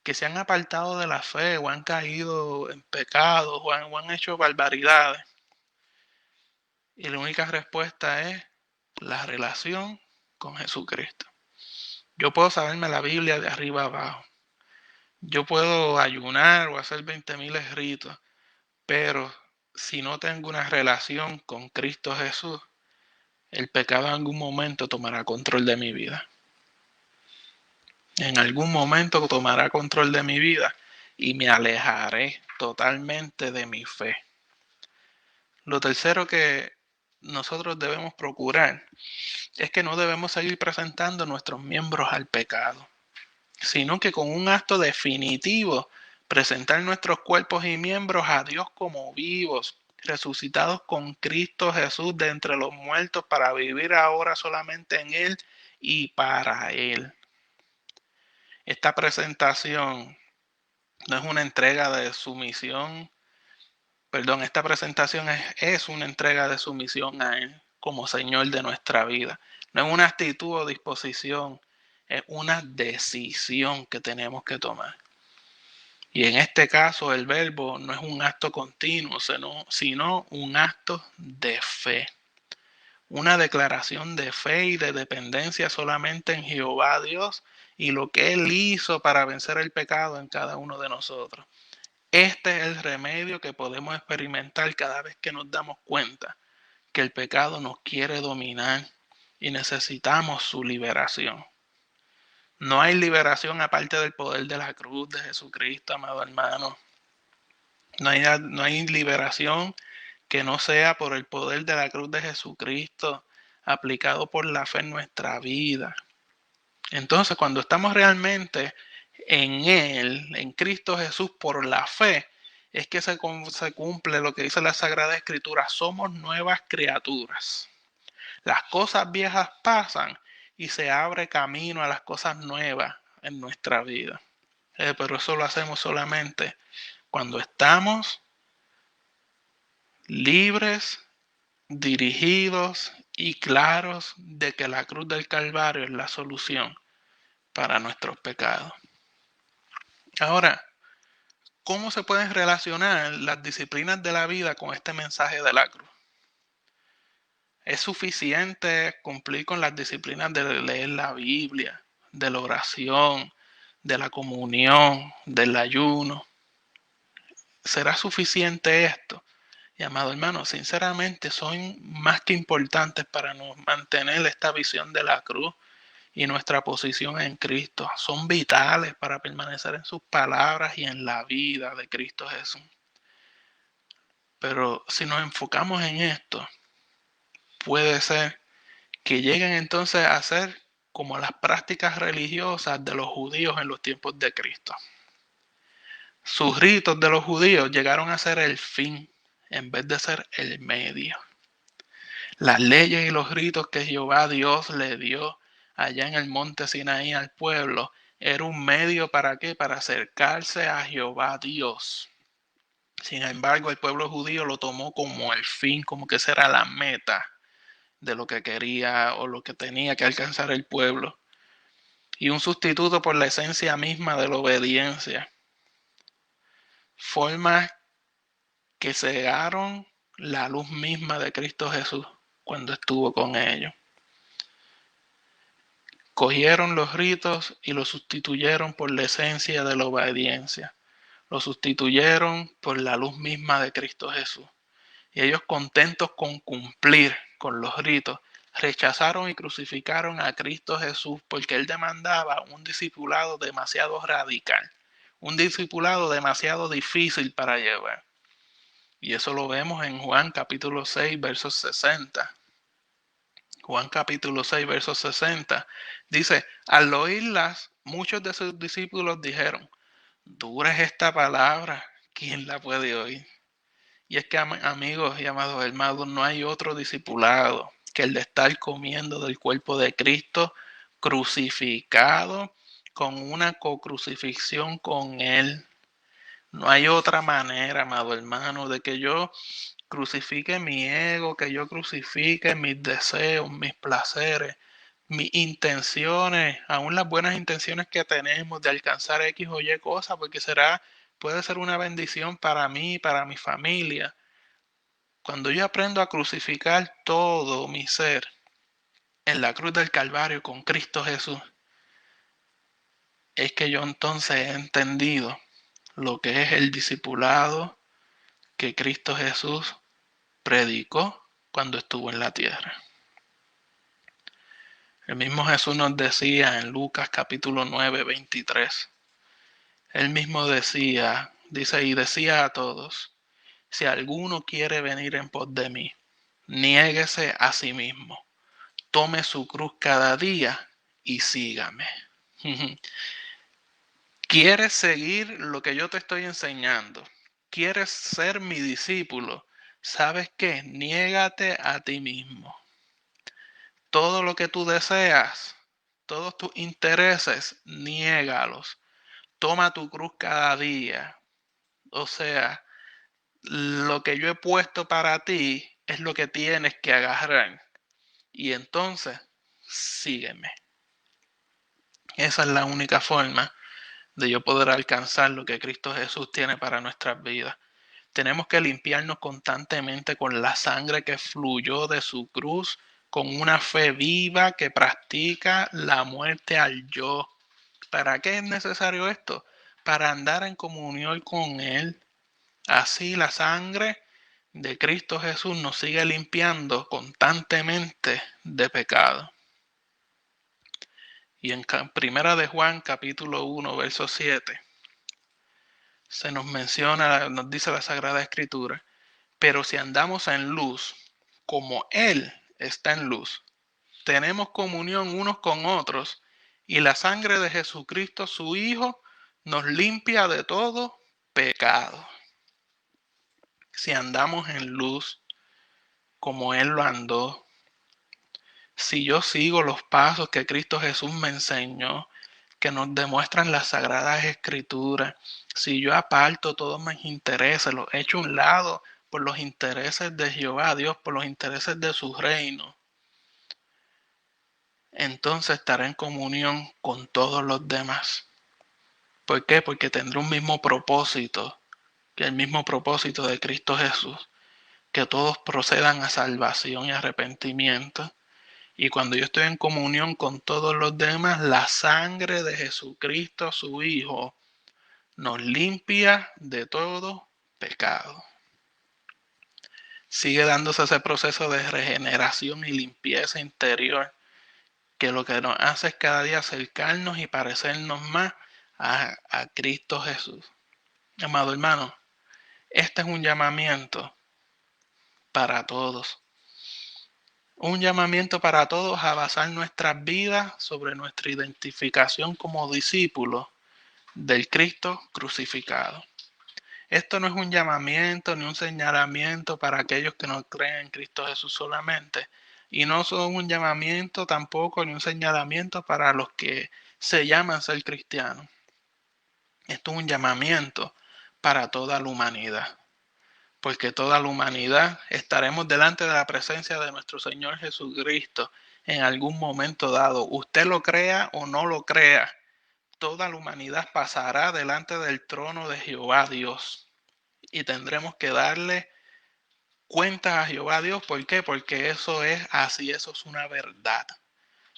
que se han apartado de la fe o han caído en pecados o han hecho barbaridades. Y la única respuesta es la relación con Jesucristo. Yo puedo saberme la Biblia de arriba abajo. Yo puedo ayunar o hacer 20,000 ritos, pero si no tengo una relación con Cristo Jesús, el pecado en algún momento tomará control de mi vida. En algún momento tomará control de mi vida y me alejaré totalmente de mi fe. Lo tercero que nosotros debemos procurar es que no debemos seguir presentando nuestros miembros al pecado, sino que con un acto definitivo presentar nuestros cuerpos y miembros a Dios como vivos, resucitados con Cristo Jesús de entre los muertos para vivir ahora solamente en Él y para Él. Esta presentación no es una entrega de sumisión, esta presentación es una entrega de sumisión a Él como Señor de nuestra vida. No es una actitud o disposición, es una decisión que tenemos que tomar. Y en este caso el verbo no es un acto continuo, sino un acto de fe. Una declaración de fe y de dependencia solamente en Jehová Dios y lo que Él hizo para vencer el pecado en cada uno de nosotros. Este es el remedio que podemos experimentar cada vez que nos damos cuenta que el pecado nos quiere dominar y necesitamos su liberación. No hay liberación aparte del poder de la cruz de Jesucristo, amado hermano. No hay liberación que no sea por el poder de la cruz de Jesucristo aplicado por la fe en nuestra vida. Entonces, cuando estamos realmente en Él, en Cristo Jesús, por la fe, es que se cumple lo que dice la Sagrada Escritura. Somos nuevas criaturas. Las cosas viejas pasan y se abre camino a las cosas nuevas en nuestra vida. Pero eso lo hacemos solamente cuando estamos libres, dirigidos y claros de que la cruz del Calvario es la solución para nuestros pecados. Ahora, ¿cómo se pueden relacionar las disciplinas de la vida con este mensaje de la cruz? ¿Es suficiente cumplir con las disciplinas de leer la Biblia, de la oración, de la comunión, del ayuno? ¿Será suficiente esto? Y amado hermano, sinceramente son más que importantes para mantener esta visión de la cruz y nuestra posición en Cristo. Son vitales para permanecer en sus palabras y en la vida de Cristo Jesús. Pero si nos enfocamos en esto, puede ser que lleguen entonces a ser como las prácticas religiosas de los judíos en los tiempos de Cristo. Sus ritos de los judíos llegaron a ser el fin en vez de ser el medio. Las leyes y los ritos que Jehová Dios le dio allá en el monte Sinaí al pueblo era un medio ¿para qué? Para acercarse a Jehová Dios. Sin embargo, el pueblo judío lo tomó como el fin, como que esa era la meta de lo que quería o lo que tenía que alcanzar el pueblo. Y un sustituto por la esencia misma de la obediencia. Formas que cegaron la luz misma de Cristo Jesús cuando estuvo con ellos. Cogieron los ritos y los sustituyeron por la esencia de la obediencia. Lo sustituyeron por la luz misma de Cristo Jesús. Y ellos, contentos con cumplir con los ritos, rechazaron y crucificaron a Cristo Jesús porque Él demandaba un discipulado demasiado radical, un discipulado demasiado difícil para llevar. Y eso lo vemos en Juan capítulo 6, versos 60. Juan capítulo 6, versos 60. Dice, al oírlas, muchos de sus discípulos dijeron, dura es esta palabra, ¿quién la puede oír? Y es que, amigos y amados hermanos, no hay otro discipulado que el de estar comiendo del cuerpo de Cristo crucificado con una cocrucifixión con Él. No hay otra manera, amado hermano, de que yo crucifique mi ego, que yo crucifique mis deseos, mis placeres, mis intenciones, aún las buenas intenciones que tenemos de alcanzar X o Y cosas, porque puede ser una bendición para mí, para mi familia. Cuando yo aprendo a crucificar todo mi ser en la cruz del Calvario con Cristo Jesús, es que yo entonces he entendido lo que es el discipulado que Cristo Jesús predicó cuando estuvo en la tierra. El mismo Jesús nos decía en Lucas capítulo 9, 23. Él mismo decía a todos, si alguno quiere venir en pos de mí, niéguese a sí mismo, tome su cruz cada día y sígame. ¿Quieres seguir lo que yo te estoy enseñando? ¿Quieres ser mi discípulo? ¿sabes qué? Niégate a ti mismo. Todo lo que tú deseas, todos tus intereses, niégalos. Toma tu cruz cada día. O sea, lo que yo he puesto para ti es lo que tienes que agarrar. Y entonces, sígueme. Esa es la única forma de yo poder alcanzar lo que Cristo Jesús tiene para nuestras vidas. Tenemos que limpiarnos constantemente con la sangre que fluyó de su cruz, con una fe viva que practica la muerte al yo. ¿Para qué es necesario esto? Para andar en comunión con Él. Así la sangre de Cristo Jesús nos sigue limpiando constantemente de pecado. Y en Primera de Juan, capítulo 1, verso 7, se nos menciona, nos dice la Sagrada Escritura, pero si andamos en luz, como Él está en luz, tenemos comunión unos con otros, y la sangre de Jesucristo, su Hijo, nos limpia de todo pecado. Si andamos en luz, como Él lo andó, si yo sigo los pasos que Cristo Jesús me enseñó, que nos demuestran las Sagradas Escrituras, si yo aparto todos mis intereses, los echo a un lado por los intereses de Jehová, Dios, por los intereses de su reino, entonces estaré en comunión con todos los demás. ¿Por qué? Porque tendré un mismo propósito, que el mismo propósito de Cristo Jesús, que todos procedan a salvación y arrepentimiento. Y cuando yo estoy en comunión con todos los demás, la sangre de Jesucristo, su Hijo, nos limpia de todo pecado. Sigue dándose ese proceso de regeneración y limpieza interior, que lo que nos hace es cada día acercarnos y parecernos más a Cristo Jesús. Amado hermano, este es un llamamiento para todos. Un llamamiento para todos a basar nuestras vidas sobre nuestra identificación como discípulos del Cristo crucificado. Esto no es un llamamiento ni un señalamiento para aquellos que no creen en Cristo Jesús solamente. Y no son un llamamiento tampoco ni un señalamiento para los que se llaman ser cristianos. Esto es un llamamiento para toda la humanidad. Porque toda la humanidad estaremos delante de la presencia de nuestro Señor Jesucristo en algún momento dado. Usted lo crea o no lo crea, toda la humanidad pasará delante del trono de Jehová Dios. Y tendremos que darle cuentas a Jehová Dios. ¿Por qué? Porque eso es así, eso es una verdad.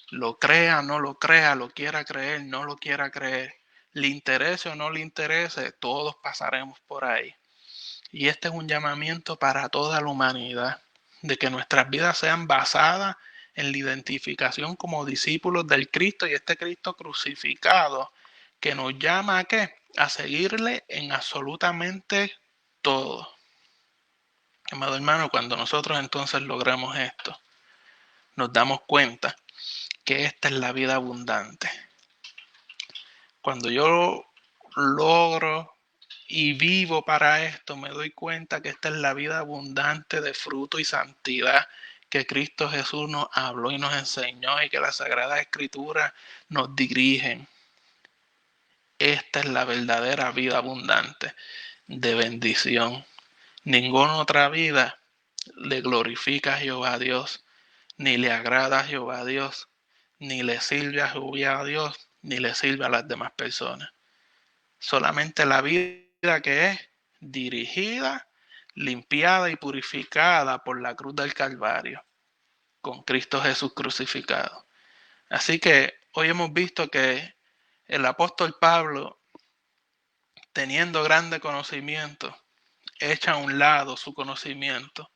Lo crea, no lo crea, lo quiera creer, no lo quiera creer, le interese o no le interese, todos pasaremos por ahí. Y este es un llamamiento para toda la humanidad, de que nuestras vidas sean basadas en la identificación como discípulos del Cristo y este Cristo crucificado, que nos llama ¿a qué? A seguirle en absolutamente todo. Amado hermano, cuando nosotros entonces logramos esto, nos damos cuenta que esta es la vida abundante. Cuando yo logro y vivo para esto, me doy cuenta que esta es la vida abundante de fruto y santidad que Cristo Jesús nos habló y nos enseñó y que la Sagrada Escritura nos dirigen. Esta es la verdadera vida abundante de bendición. Ninguna otra vida le glorifica a Jehová Dios, ni le agrada a Jehová Dios, ni le sirve a Jehová Dios, ni le sirve a las demás personas. Solamente la vida que es dirigida, limpiada y purificada por la cruz del Calvario, con Cristo Jesús crucificado. Así que hoy hemos visto que el apóstol Pablo, teniendo grande conocimiento, echa a un lado su conocimiento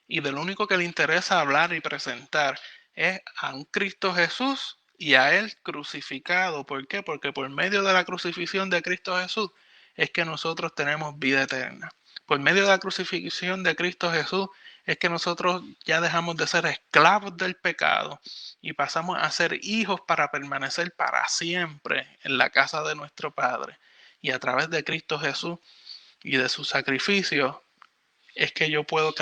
y de lo único que le interesa hablar y presentar es a un Cristo Jesús y a Él crucificado. ¿Por qué? Porque por medio de la crucifixión de Cristo Jesús es que nosotros tenemos vida eterna. Por medio de la crucifixión de Cristo Jesús es que nosotros ya dejamos de ser esclavos del pecado y pasamos a ser hijos para permanecer para siempre en la casa de nuestro Padre. Y a través de Cristo Jesús y de su sacrificio, es que yo puedo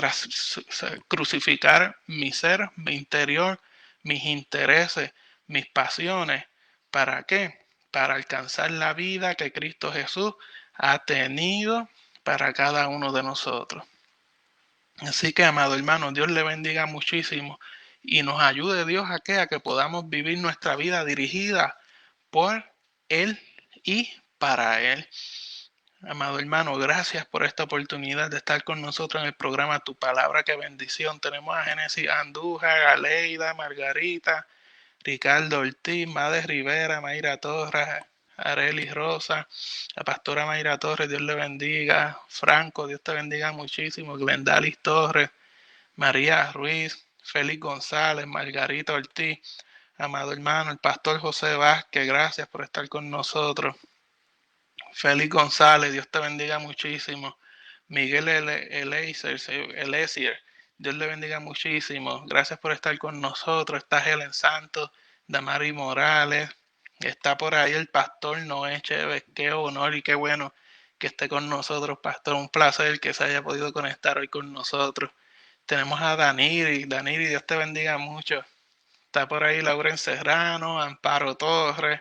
crucificar mi ser, mi interior, mis intereses, mis pasiones. ¿Para qué? Para alcanzar la vida que Cristo Jesús ha tenido para cada uno de nosotros. Así que, amado hermano, Dios le bendiga muchísimo y nos ayude Dios a que podamos vivir nuestra vida dirigida por Él y para Él. Amado hermano, gracias por esta oportunidad de estar con nosotros en el programa Tu Palabra, qué bendición. Tenemos a Génesis Andújar, Aleida, Margarita, Ricardo Ortiz, Madre Rivera, Mayra Torres, Arelis Rosa, la pastora Mayra Torres, Dios le bendiga. Franco, Dios te bendiga muchísimo. Glendalis Torres, María Ruiz, Félix González, Margarita Ortiz, amado hermano, el pastor José Vázquez, gracias por estar con nosotros. Félix González, Dios te bendiga muchísimo. Miguel Elesier, Dios le bendiga muchísimo. Gracias por estar con nosotros. Está Helen Santos, Damari Morales. Está por ahí el pastor Noé Chévez. Qué honor y qué bueno que esté con nosotros, pastor. Un placer que se haya podido conectar hoy con nosotros. Tenemos a Daniri. Daniri, Dios te bendiga mucho. Está por ahí Lauren Serrano, Amparo Torres.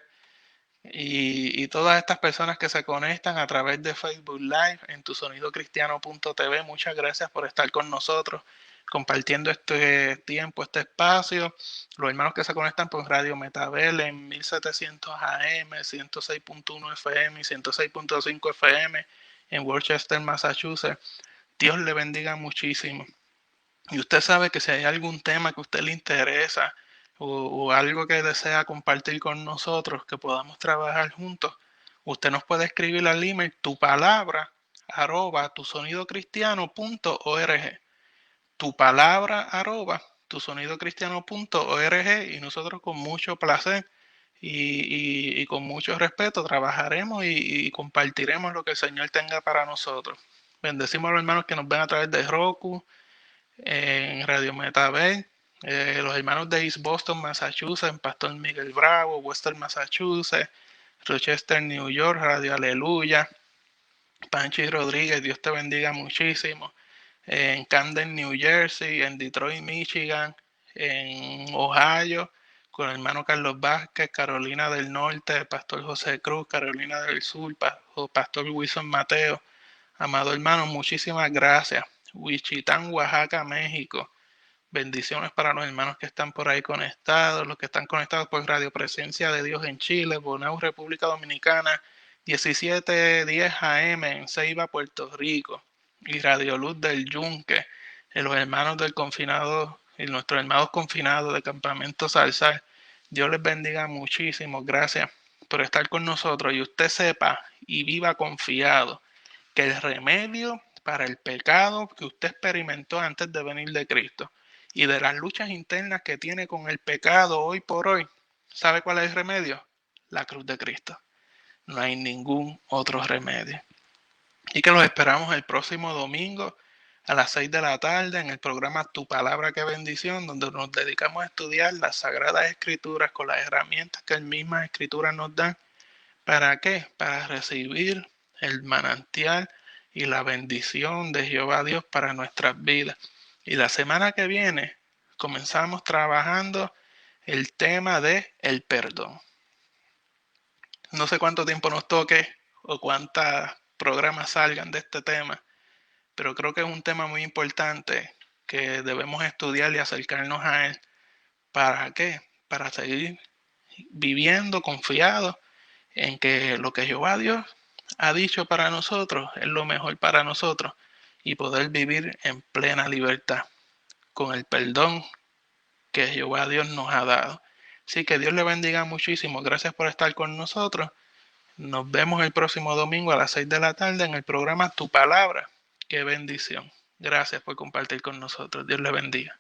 Y todas estas personas que se conectan a través de Facebook Live en tusonidocristiano.tv, muchas gracias por estar con nosotros compartiendo este tiempo, este espacio. Los hermanos que se conectan por Radio Metavel en 1700 AM, 106.1 FM y 106.5 FM en Worcester, Massachusetts. Dios le bendiga muchísimo. Y usted sabe que si hay algún tema que a usted le interesa, o algo que desea compartir con nosotros, que podamos trabajar juntos, usted nos puede escribir al email tupalabra@tusonidocristiano.org, tupalabra@tusonidocristiano.org, y nosotros con mucho placer y con mucho respeto trabajaremos y compartiremos lo que el Señor tenga para nosotros. Bendecimos a los hermanos que nos ven a través de Roku, en Radio Metavel, los hermanos de East Boston, Massachusetts, Pastor Miguel Bravo, Western Massachusetts, Rochester, New York, Radio Aleluya, Panchi Rodríguez, Dios te bendiga muchísimo, en Camden, New Jersey, en Detroit, Michigan, en Ohio, con el hermano Carlos Vázquez, Carolina del Norte, Pastor José Cruz, Carolina del Sur, Pastor Wilson Mateo. Amado hermano, muchísimas gracias. Wichitán, Oaxaca, México. Bendiciones para los hermanos que están por ahí conectados, los que están conectados por Radio Presencia de Dios en Chile, Bonao, República Dominicana, 1710 AM en Ceiba, Puerto Rico, y Radio Luz del Yunque, los hermanos del confinado y nuestros hermanos confinados de Campamento Salsal. Dios les bendiga muchísimo. Gracias por estar con nosotros, y usted sepa y viva confiado que el remedio para el pecado que usted experimentó antes de venir de Cristo y de las luchas internas que tiene con el pecado hoy por hoy, ¿sabe cuál es el remedio? La cruz de Cristo. No hay ningún otro remedio. Y que los esperamos el próximo domingo a las 6 de la tarde en el programa Tu Palabra, qué bendición, donde nos dedicamos a estudiar las Sagradas Escrituras con las herramientas que las mismas Escrituras nos dan. ¿Para qué? Para recibir el manantial y la bendición de Jehová Dios para nuestras vidas. Y la semana que viene comenzamos trabajando el tema de el perdón. No sé cuánto tiempo nos toque o cuántos programas salgan de este tema, pero creo que es un tema muy importante que debemos estudiar y acercarnos a él. ¿Para qué? Para seguir viviendo confiados en que lo que Jehová Dios ha dicho para nosotros es lo mejor para nosotros, y poder vivir en plena libertad con el perdón que Jehová Dios nos ha dado. Así que Dios le bendiga muchísimo. Gracias por estar con nosotros. Nos vemos el próximo domingo a las 6 de la tarde en el programa Tu Palabra. Qué bendición. Gracias por compartir con nosotros. Dios le bendiga.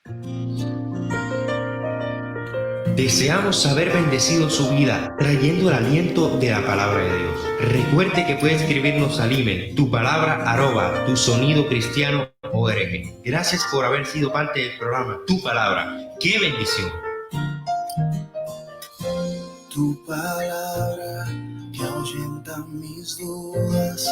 Deseamos haber bendecido su vida trayendo el aliento de la palabra de Dios. Recuerde que puede escribirnos al email tupalabra@tusonidocristiano.org. Gracias por haber sido parte del programa Tu Palabra. ¡Qué bendición! Tu palabra que ahuyenta mis dudas,